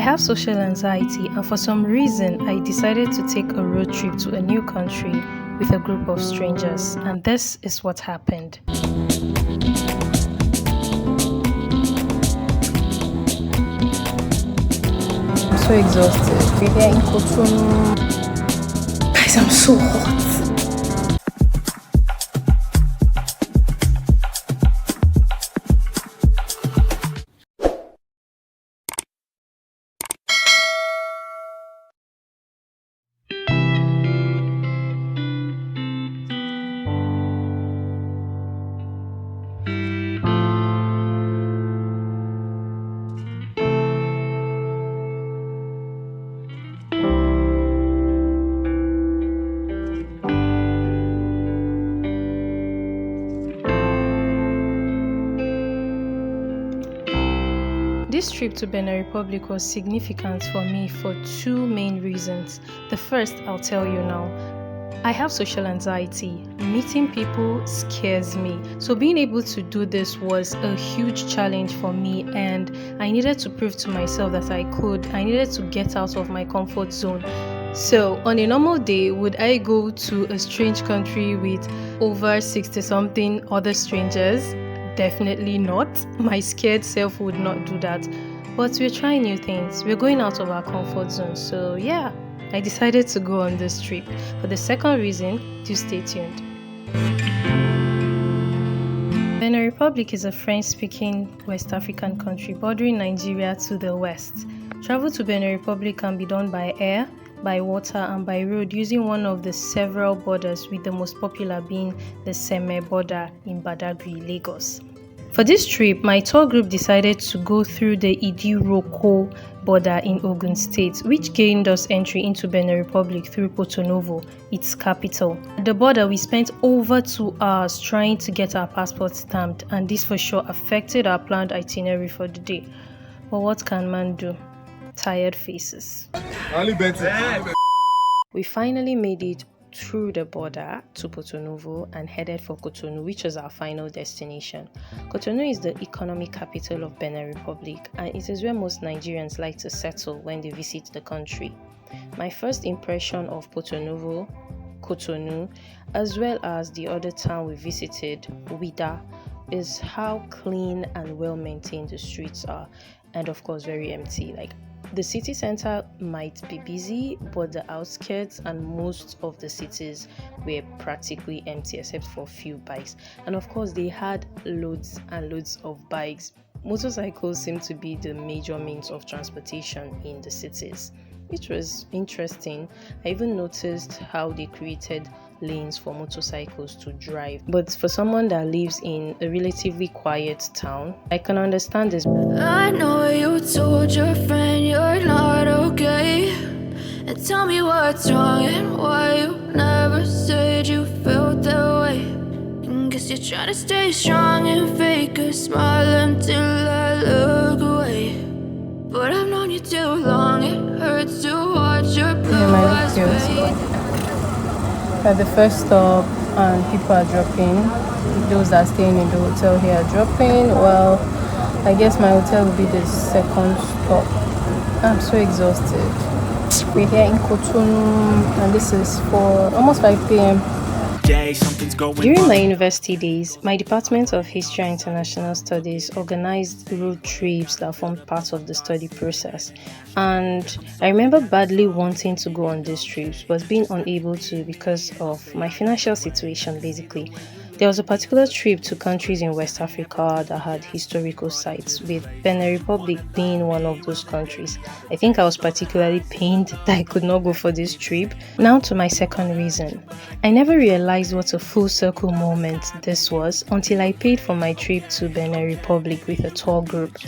have social anxiety, and for some reason, I decided to take a road trip to a new country with a group of strangers, and this is what happened. I'm so exhausted. We're here in Cotonou. Guys, I'm so hot. This trip to Benin Republic was significant for me for two main reasons. The first, I'll tell you now. I have social anxiety. Meeting people scares me. So being able to do this was a huge challenge for me, and I needed to prove to myself that I could. I needed to get out of my comfort zone. So on a normal day, would I go to a strange country with over 60-something other strangers? Definitely not. My scared self would not do that. But we're trying new things. We're going out of our comfort zone. So yeah, I decided to go on this trip. For the second reason, do stay tuned. Benin Republic is a French-speaking West African country bordering Nigeria to the west. Travel to Benin Republic can be done by air, by water, and by road using one of the several borders, with the most popular being the Seme border in Badagry, Lagos. For this trip, my tour group decided to go through the Idiroko border in Ogun State, which gained us entry into Benin Republic through Porto-Novo, its capital. At the border, we spent over 2 hours trying to get our passports stamped, and this for sure affected our planned itinerary for the day. But what can man do? Tired faces. We finally made it through the border to Porto-Novo and headed for Cotonou, which was our final destination. Cotonou is the economic capital of Benin Republic, and it is where most Nigerians like to settle when they visit the country. My first impression of Porto-Novo, Cotonou, as well as the other town we visited, Ouidah, is how clean and well maintained the streets are, and of course very empty. The city center might be busy, but the outskirts and most of the cities were practically empty except for a few bikes. And of course, they had loads and loads of bikes. Motorcycles seem to be the major means of transportation in the cities, which was interesting. I even noticed how they created lanes for motorcycles to drive. But for someone that lives in a relatively quiet town, I can understand this. I know you told your friend you're not okay, and tell me what's wrong and why you never said you felt that way. And guess you're trying to stay strong and fake a smile until I look away. But I've known you too long, it hurts to watch your blue eyes fade. At the first stop, and people are dropping. Those that are staying in the hotel here are dropping. Well, I guess my hotel will be the second stop. I'm so exhausted. We're here in Cotonou, and this is for almost 5 p.m. During my university days, my Department of History and International Studies organized road trips that formed part of the study process. And I remember badly wanting to go on these trips, but being unable to because of my financial situation, basically. There was a particular trip to countries in West Africa that had historical sites, with Benin Republic being one of those countries. I think I was particularly pained that I could not go for this trip. Now to my second reason. I never realized what a full circle moment this was until I paid for my trip to Benin Republic with a tour group.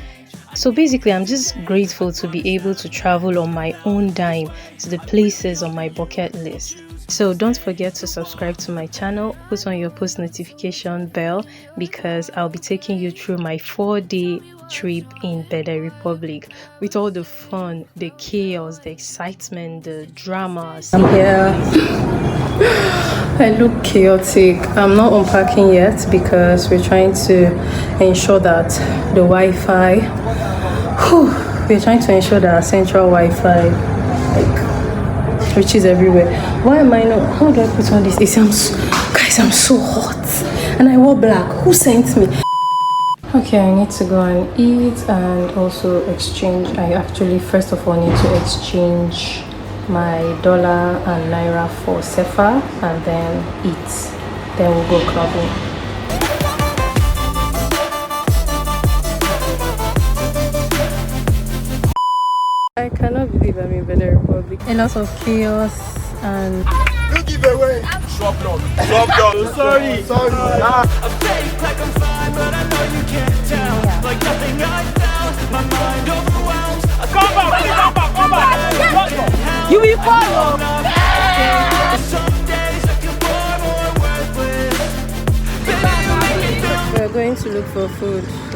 So basically, I'm just grateful to be able to travel on my own dime to the places on my bucket list. So don't forget to subscribe to my channel, put on your post notification bell, because I'll be taking you through my 4-day trip in Benin Republic with all the fun, the chaos, the excitement, the dramas. I'm here. I look chaotic. I'm not unpacking yet because we're trying to ensure that the Wi-Fi we're trying to ensure that our central Wi-Fi like reaches everywhere. Why am I not? How do I put on this AC? Guys, I'm so hot, and I wore black. Who sent me? Okay, I need to go and eat and also exchange. I actually first of all need to exchange my dollar and naira for sefa and then eat. Then we'll go clubbing. I cannot believe I'm in Benin Republic. A lot of chaos and You give away. Swap dog. Swap dog. Sorry. Sorry. I fake like I'm fine, but I know you can't tell. Like nothing I found, my mind overwhelms. Come back. You will follow. Some days I can more worthless. Baby, you make me feel. we're going to look for food.